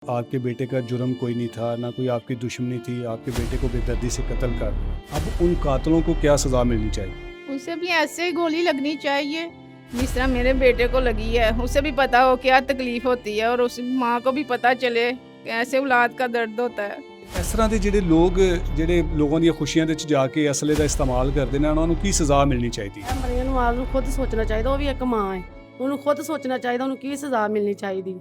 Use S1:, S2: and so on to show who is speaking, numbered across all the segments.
S1: आपके बेटे का जुर्म कोई नहीं था, ना कोई आपकी दुश्मनी थी, आपके बेटे को बेदर्दी से कत्ल कर दिया। अब उन कातलों को क्या सज़ा मिलनी चाहिए?
S2: उसे भी ऐसे ही गोली लगनी चाहिए जिस तरह मेरे बेटे को लगी है। उसे भी पता हो क्या तकलीफ होती है और उस माँ को भी पता चले कैसे औलाद का दर्द होता है।
S1: इस तरह के ਜਿਹੜੇ ਲੋਕਾਂ ਦੀਆਂ ਖੁਸ਼ੀਆਂ ਦੇ ਵਿੱਚ ਜਾ ਕੇ ਅਸਲੇ ਦਾ ਇਸਤੇਮਾਲ ਕਰਦੇ ਨੇ, ਉਹਨਾਂ ਨੂੰ ਕੀ ਸਜ਼ਾ ਮਿਲਣੀ ਚਾਹੀਦੀ ਹੈ?
S3: ਮਰੀਆਂ ਨੂੰ ਆਪ ਨੂੰ ਖੁਦ ਸੋਚਣਾ ਚਾਹੀਦਾ, ਉਹ ਵੀ ਇੱਕ ਮਾਂ ਹੈ, ਉਹਨੂੰ ਖੁਦ ਸੋਚਣਾ ਚਾਹੀਦਾ ਉਹਨੂੰ ਕੀ ਸਜ਼ਾ ਮਿਲਣੀ ਚਾਹੀਦੀ।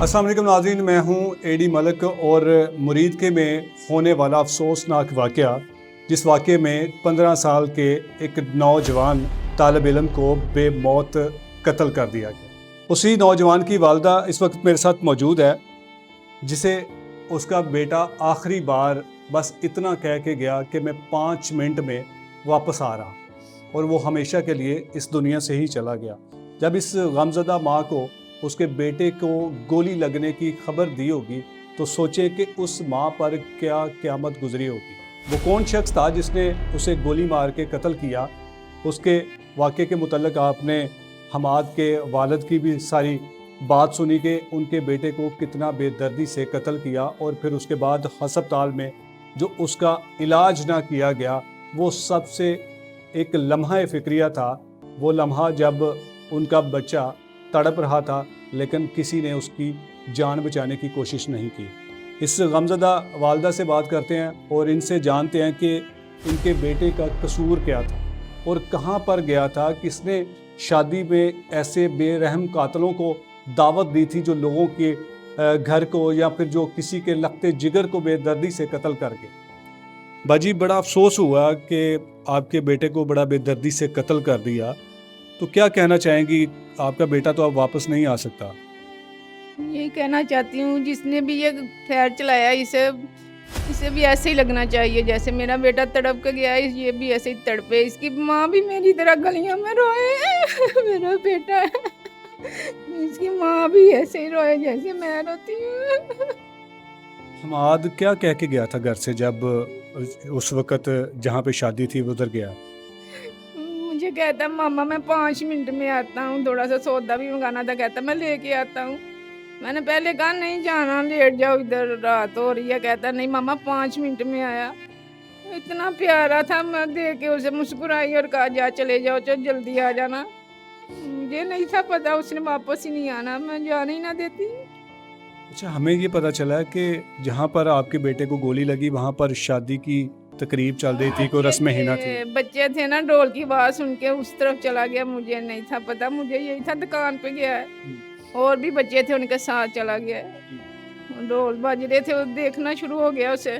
S1: अस्सलाम वालेकुम नाज़रीन, मैं हूँ एडी मलिक और मुरीद के में होने वाला अफसोसनाक वाक़या, जिस वाक़े में 15 साल के एक नौजवान तालिब इल्म को बेमौत कत्ल कर दिया गया। उसी नौजवान की वालदा इस वक्त मेरे साथ मौजूद है, जिसे उसका बेटा आखिरी बार बस इतना कह के गया कि मैं 5 मिनट में वापस आ रहा, और वो हमेशा के लिए इस दुनिया से ही चला गया। जब इस गमज़दा माँ को उसके बेटे को गोली लगने की खबर दी होगी तो सोचे कि उस माँ पर क्या क़यामत गुजरी होगी। वो कौन शख्स था जिसने उसे गोली मार के कत्ल किया? उसके वाक़े के मुतल्लिक़ आपने हमाद के वालिद की भी सारी बात सुनी कि उनके बेटे को कितना बेदर्दी से कत्ल किया, और फिर उसके बाद हस्पताल में जो उसका इलाज ना किया गया, वो सबसे एक लम्हा फ़िक्रिया था। वो लम्हा जब उनका बच्चा तड़प रहा था, लेकिन किसी ने उसकी जान बचाने की कोशिश नहीं की। इस गमज़दा वालदा से बात करते हैं और इनसे जानते हैं कि इनके बेटे का कसूर क्या था और कहाँ पर गया था, किसने शादी में ऐसे बेरहम कातलों को दावत दी थी जो लोगों के घर को या फिर जो किसी के लगते जिगर को बेदर्दी से कत्ल करके। बाजी, बड़ा अफसोस हुआ कि आपके बेटे को बड़ा बेदर्दी से कत्ल कर दिया, तो क्या कहना चाहेंगी? आपका बेटा तो अब वापस नहीं आ सकता।
S2: यही कहना चाहती हूँ जिसने भी ये खैर चलाया इसे भी ऐसे ही लगना चाहिए जैसे मेरा बेटा तड़प के गया है, ये भी ऐसे ही तड़पे। इसकी माँ भी मेरी तरह गलियों में रोए मेरा बेटा है, इसकी माँ भी ऐसे ही रोए जैसे मैं रोती हूँ।
S1: हमाद क्या कह के गया था घर से जब उस वक़्त जहाँ पे शादी थी उधर गया?
S2: मुझे कहता मामा मैं 5 मिनट में आता हूँ, थोड़ा सा सौदा भी मंगाना था, कहता मैं लेके आता हूँ। मैंने पहले कहा नहीं जाना, लेट जाओ, इधर रात हो रही है। कहता नहीं मामा 5 मिनट में आया। इतना प्यारा था, मैं देख के उसे मुस्कुराई और कहा जा चले जाओ, चल जल्दी आ जाना। मुझे नहीं था पता उसने वापस ही नहीं आना, मैं जाने ही ना देती।
S1: अच्छा, हमें ये पता चला कि जहाँ पर आपके बेटे को गोली लगी वहाँ पर शादी की तकरीब चल रही थी, कोई रस्म हिना थी।
S2: बच्चे थे ना, ढोल की आवाज़ सुन के उस तरफ चला गया। मुझे नहीं था पता, मुझे यही था दुकान पे गया है, और भी बच्चे थे उनके साथ चला गया है। ढोल बज रहे थे, वो देखना शुरू हो गया उसे।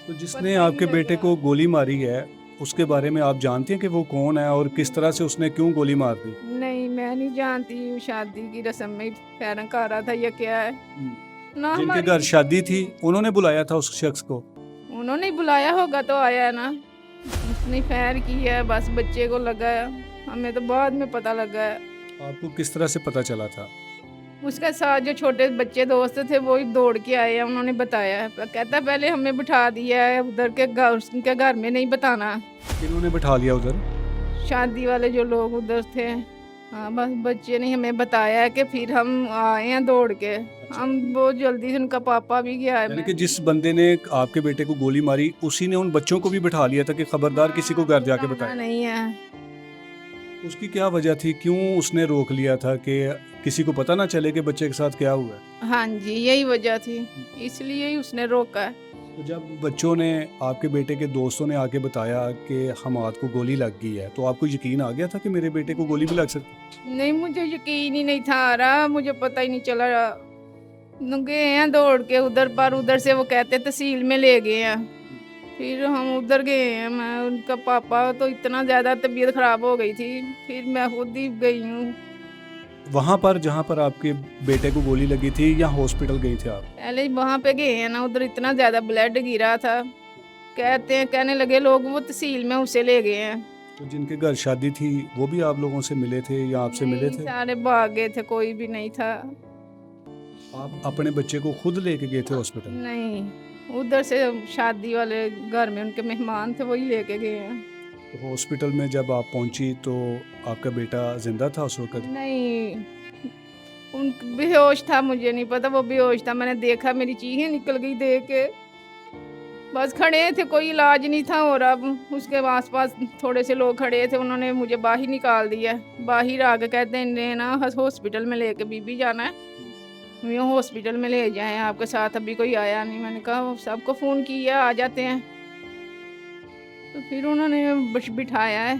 S1: तो जिसने आपके बेटे को गोली मारी है उसके बारे में आप जानती हैं कि वो कौन है और किस तरह से उसने क्यों गोली मार दी?
S2: नहीं, मैं नहीं जानती। शादी की रस्म में फैरन कर रहा था या क्या है ना।
S1: जिनके घर शादी थी उन्होंने बुलाया था उस शख्स को?
S2: उन्होंने ही बुलाया होगा तो आया ना, उसने फैर की है, बस बच्चे को लगा है। हमें तो बाद में पता लगा है।
S1: आपको किस तरह से पता चला था?
S2: उसके साथ जो छोटे बच्चे दोस्त थे वो ही दौड़ के आए हैं, उन्होंने बताया है। कहता पहले हमें बिठा दिया है उधर के घर, उनके घर में नहीं बताना।
S1: किन्होंने बिठा लिया उधर?
S2: शादी वाले जो लोग उधर थे, हाँ, बस बच्चे ने हमें बताया है कि फिर हम आए हैं दौड़ के। हम बहुत जल्दी से, उनका पापा भी गया है।
S1: यानी कि जिस बंदे ने आपके बेटे को गोली मारी उसी ने उन बच्चों को भी बिठा लिया था कि खबरदार किसी को घर जाके बताया।
S2: नहीं है।
S1: उसकी क्या वजह थी, क्यों उसने रोक लिया था कि किसी को पता ना चले कि बच्चे के साथ क्या हुआ है?
S2: हाँ जी, यही वजह थी, इसलिए ही उसने रोका है।
S1: तो जब बच्चों ने, आपके बेटे के दोस्तों ने आके बताया कि हमाद को गोली लग गई है, तो आपको यकीन आ गया था कि मेरे बेटे को गोली भी लग सकती?
S2: नहीं, मुझे यकीन ही नहीं था आ रहा, मुझे पता ही नहीं चला। गए हैं दौड़ के उधर पर, उधर से वो कहते तहसील में ले गए हैं, फिर हम उधर गए हैं। मैं, उनका पापा तो इतना ज़्यादा तबीयत ख़राब हो गई थी, फिर मैं खुद ही गई हूँ।
S1: वहाँ पर जहाँ पर आपके बेटे को गोली लगी थी या हॉस्पिटल गई थी आप?
S2: पहले वहाँ पे गए हैं ना, उधर इतना ज़्यादा ब्लड गिरा था। कहने लगे लोग वो तहसील में उसे ले गए हैं।
S1: तो जिनके घर शादी थी वो भी आप लोगों से मिले थे या आपसे मिले
S2: नहीं,
S1: थे?
S2: सारे भाग गए थे, कोई भी नहीं था।
S1: आप अपने बच्चे को खुद लेके गए थे हॉस्पिटल?
S2: नहीं, उधर से शादी वाले घर में उनके मेहमान थे, वही लेके गए हैं।
S1: तो हॉस्पिटल में जब आप पहुंची तो आपका बेटा जिंदा था उस वक्त?
S2: नहीं, उन बेहोश था, मुझे नहीं पता वो बेहोश था। मैंने देखा, मेरी चीखें निकल गई देख के। बस खड़े थे, कोई इलाज नहीं था हो रहा। उसके आसपास थोड़े से लोग खड़े थे, उन्होंने मुझे बाहर निकाल दिया। बाहर आके कहते हैं इन्हें ना हॉस्पिटल में लेके बीबी जाना है, मैं हॉस्पिटल में ले जाएं, आपके साथ अभी कोई आया नहीं। मैंने कहा सबको फ़ोन किया, आ जाते हैं। तो फिर उन्होंने बिठाया है।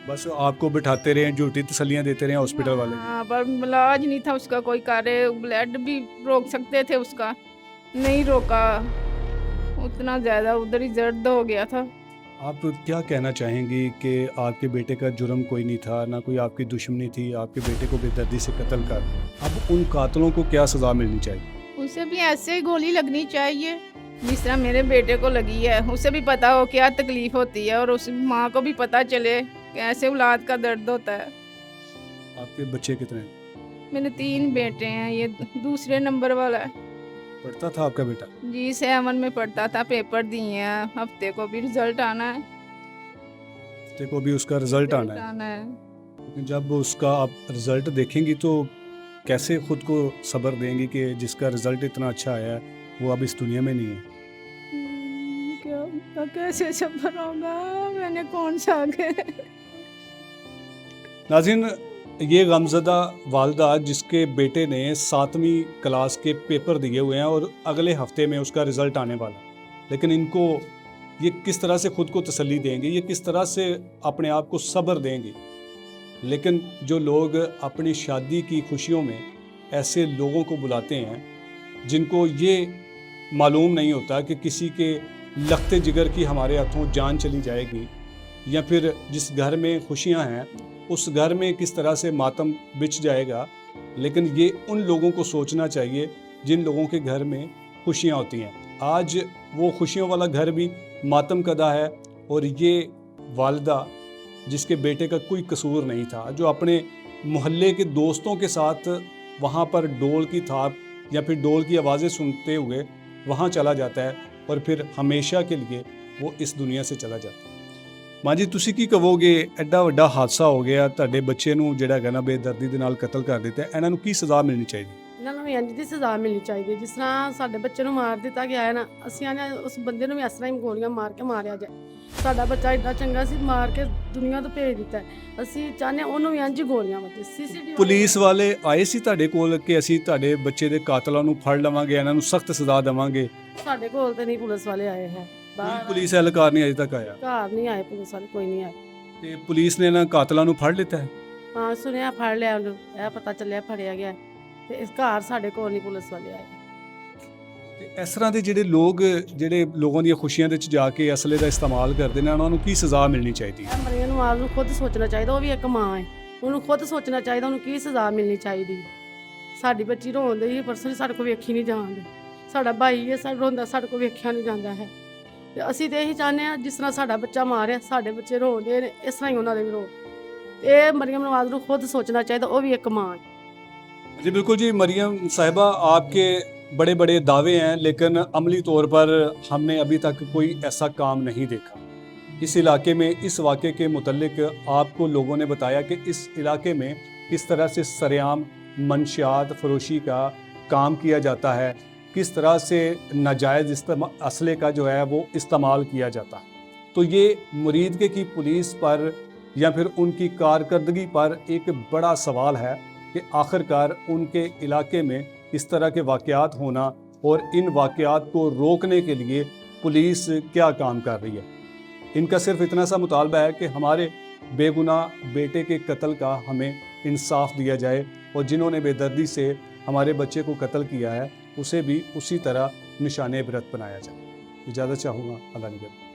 S1: बस आपको बिठाते रहे, झूठी तसल्लियाँ देते रहे हॉस्पिटल वाले।
S2: हाँ, पर इलाज नहीं था उसका कोई कार्य। ब्लड भी रोक सकते थे उसका, नहीं रोका। उतना ज़्यादा उधर ही दर्द हो गया था।
S1: आप क्या कहना चाहेंगी कि आपके बेटे का जुर्म कोई नहीं था, ना कोई आपकी दुश्मनी थी, आपके बेटे को बेदर्दी से कत्ल कर, अब उन कातलों को क्या सज़ा मिलनी चाहिए?
S2: उसे भी ऐसे ही गोली लगनी चाहिए जिस तरह मेरे बेटे को लगी है। उसे भी पता हो क्या तकलीफ होती है, और उस माँ को भी पता चले कैसे औलाद का दर्द होता है।
S1: आपके बच्चे कितने हैं?
S2: मेरे 3 बेटे हैं, ये दूसरे नंबर वाला है।
S1: पढ़ता था आपका बेटा?
S2: जी 7 में पढ़ता था, पेपर दिए हैं, हफ्ते को भी रिजल्ट आना है।
S1: देखो भी उसका रिजल्ट आना है, लेकिन जब उसका आप रिजल्ट देखेंगी तो कैसे खुद को सब्र देंगी कि जिसका रिजल्ट इतना अच्छा आया है वो अब इस दुनिया में नहीं है?
S2: क्या पता कैसे सब्र होगा, मैंने कौन सा आगे।
S1: नाज़रीन, ये गमज़दा वालदा जिसके बेटे ने 7वीं क्लास के पेपर दिए हुए हैं और अगले हफ्ते में उसका रिज़ल्ट आने वाला, लेकिन इनको ये किस तरह से ख़ुद को तसल्ली देंगे, ये किस तरह से अपने आप को सब्र देंगे। लेकिन जो लोग अपनी शादी की खुशियों में ऐसे लोगों को बुलाते हैं जिनको ये मालूम नहीं होता कि किसी के लखते जिगर की हमारे हाथों जान चली जाएगी, या फिर जिस घर में खुशियां हैं उस घर में किस तरह से मातम बिछ जाएगा, लेकिन ये उन लोगों को सोचना चाहिए जिन लोगों के घर में खुशियां होती हैं। आज वो खुशियों वाला घर भी मातम कदा है, और ये वालिदा जिसके बेटे का कोई कसूर नहीं था, जो अपने मोहल्ले के दोस्तों के साथ वहाँ पर डोल की थाप या फिर डोल की आवाज़ें सुनते हुए वहाँ चला जाता है और फिर हमेशा के लिए वो इस दुनिया से चला जाता है। माँ जी, ਤੁਸੀਂ ਕੀ ਕਹੋਗੇ, ਐਡਾ ਵੱਡਾ ਹਾਦਸਾ ਹੋ ਗਿਆ, ਤੁਹਾਡੇ ਬੱਚੇ ਨੂੰ ਜਿਹੜਾ ਹੈਗਾ ਨਾ ਬੇਦਰਦੀ ਦੇ ਨਾਲ ਕਤਲ ਕਰ ਦਿੱਤਾ, ਇਹਨਾਂ ਨੂੰ ਕੀ ਸਜ਼ਾ ਮਿਲਣੀ ਚਾਹੀਦੀ?
S3: ਇਹਨਾਂ ਨੂੰ ਵੀ ਇੰਝ ਦੀ ਸਜ਼ਾ ਮਿਲਣੀ ਚਾਹੀਦੀ ਹੈ। ਜਿਸ ਤਰ੍ਹਾਂ ਸਾਡੇ ਬੱਚੇ ਨੂੰ ਮਾਰ ਦਿੱਤਾ ਗਿਆ ਹੈ ਨਾ, ਅਸੀਂ ਆਨੇ ਉਸ ਬੰਦੇ ਨੂੰ ਵੀ ਇਸ ਤਰ੍ਹਾਂ ਹੀ ਗੋਲੀਆਂ ਮਾਰ ਕੇ ਮਾਰਿਆ ਜਾਏ। ਸਾਡਾ ਬੱਚਾ ਐਡਾ ਚੰਗਾ ਸੀ, ਮਾਰ ਕੇ ਦੁਨੀਆ ਤੋਂ ਭੇਜ ਦਿੱਤਾ। ਅਸੀਂ ਚਾਹੁੰਦੇ ਉਹਨੂੰ ਵੀ ਇੰਝ ਗੋਲੀਆਂ ਵੱਜੇ। ਸੀਸੀਟੀਵੀ
S1: ਪੁਲਿਸ ਵਾਲੇ ਆਏ ਸੀ ਤੁਹਾਡੇ ਕੋਲ ਕਿ ਅਸੀਂ ਤੁਹਾਡੇ ਬੱਚੇ ਦੇ ਕਾਤਲਾਂ ਨੂੰ ਫੜ ਲਵਾਂਗੇ, ਇਹਨਾਂ ਨੂੰ ਸਖਤ ਸਜ਼ਾ ਦੇਵਾਂਗੇ?
S3: ਸਾਡੇ ਕੋਲ ਤੇ ਨਹੀਂ ਪੁਲਿਸ ਵਾਲੇ ਆਏ ਹੈ।
S1: ਕੋਈ ਪੁਲਿਸ ਅਹਿਲਕਾਰ ਨਹੀਂ ਅਜੇ ਤੱਕ ਆਇਆ?
S3: ਘਰ ਨਹੀਂ ਆਏ ਪੁਲਿਸ ਵਾਲੇ, ਕੋਈ ਨਹੀਂ ਆਏ।
S1: ਤੇ ਪੁਲਿਸ ਨੇ ਇਹਨਾਂ ਕਾਤਲਾਂ ਨੂੰ ਫੜ ਲਿੱਤਾ ਹੈ?
S3: ਹਾਂ, ਸੁਣਿਆ ਫੜ ਲਿਆ ਉਹਨੂੰ, ਇਹ ਪਤਾ ਚੱਲਿਆ ਫੜਿਆ ਗਿਆ। ਤੇ ਇਸ ਘਰ ਸਾਡੇ ਕੋਲ ਨਹੀਂ ਪੁਲਿਸ ਵਾਲੇ ਆਏ।
S1: ਤੇ ਇਸ ਤਰ੍ਹਾਂ ਦੇ ਜਿਹੜੇ ਲੋਕਾਂ ਦੀਆਂ ਖੁਸ਼ੀਆਂ ਦੇ ਵਿੱਚ ਜਾ ਕੇ ਅਸਲੇ ਦਾ ਇਸਤੇਮਾਲ ਕਰਦੇ ਨੇ, ਉਹਨਾਂ ਨੂੰ ਕੀ ਸਜ਼ਾ ਮਿਲਣੀ ਚਾਹੀਦੀ ਹੈ?
S3: ਮਰੀਆਂ ਨੂੰ ਆਪ ਨੂੰ ਖੁਦ ਸੋਚਣਾ ਚਾਹੀਦਾ, ਉਹ ਵੀ ਇੱਕ ਮਾਂ ਹੈ, ਉਹਨੂੰ ਖੁਦ ਸੋਚਣਾ ਚਾਹੀਦਾ ਉਹਨੂੰ ਕੀ ਸਜ਼ਾ ਮਿਲਣੀ ਚਾਹੀਦੀ। ਸਾਡੀ ਬੱਚੀ ਰੋਂਦੀ ਸੀ ਪਰਸੋਂ, ਸਾਡੇ ਕੋਲ ਵੇਖੀ ਨਹੀਂ ਜਾਂਦੀ। ਸਾਡਾ ਭਾਈ ਹੈ, ਸਾਡਾ ਰੋਂਦਾ, ਸਾਡੇ ਕੋਲ ਵੇਖਿਆ ਨਹੀਂ ਜਾਂਦਾ ਹੈ। ਤੇ ਅਸੀਂ ਤੇ ਇਹੀ ਚਾਹੁੰਦੇ ਹਾਂ ਜਿਸ ਤਰ੍ਹਾਂ ਸਾਡਾ ਬੱਚਾ ਮਾਰਿਆ, ਸਾਡੇ ਬੱਚੇ ਰੋਂਦੇ ਨੇ, ਇਸ ਤਰ੍ਹਾਂ ਹੀ ਉਹਨਾਂ ਦੇ ਵੀ ਰੋ। ਇਹ ਮਰੀਮ ਨਵਾਜ਼ ਨੂੰ ਖੁਦ सोचना चाहिए, वो भी एक माँ है।
S1: जी बिल्कुल जी, मरियम साहिबा, आपके बड़े बड़े दावे हैं, लेकिन अमली तौर पर हमने अभी तक कोई ऐसा काम नहीं देखा। इस इलाके में इस वाक़े के मुतल्लिक आपको लोगों ने बताया कि इस इलाके में किस तरह से सरेआम मंशियात फरोशी का काम किया जाता है, किस तरह से नाजायज़ असले का जो है वो इस्तेमाल किया जाता है। तो ये मुरीदके की पुलिस पर या फिर उनकी कारकर्दगी पर एक बड़ा सवाल है कि आखिरकार उनके इलाके में इस तरह के वाक़यात होना और इन वाक़यात को रोकने के लिए पुलिस क्या काम कर रही है। इनका सिर्फ इतना सा मुतालबा है कि हमारे बेगुनाह बेटे के कत्ल का हमें इंसाफ दिया जाए, और जिन्होंने बेदर्दी से हमारे बच्चे को कत्ल किया है उसे भी उसी तरह निशाने इबरत बनाया जाए। इजाज़त चाहूँगा, अल्लाह निगहबान।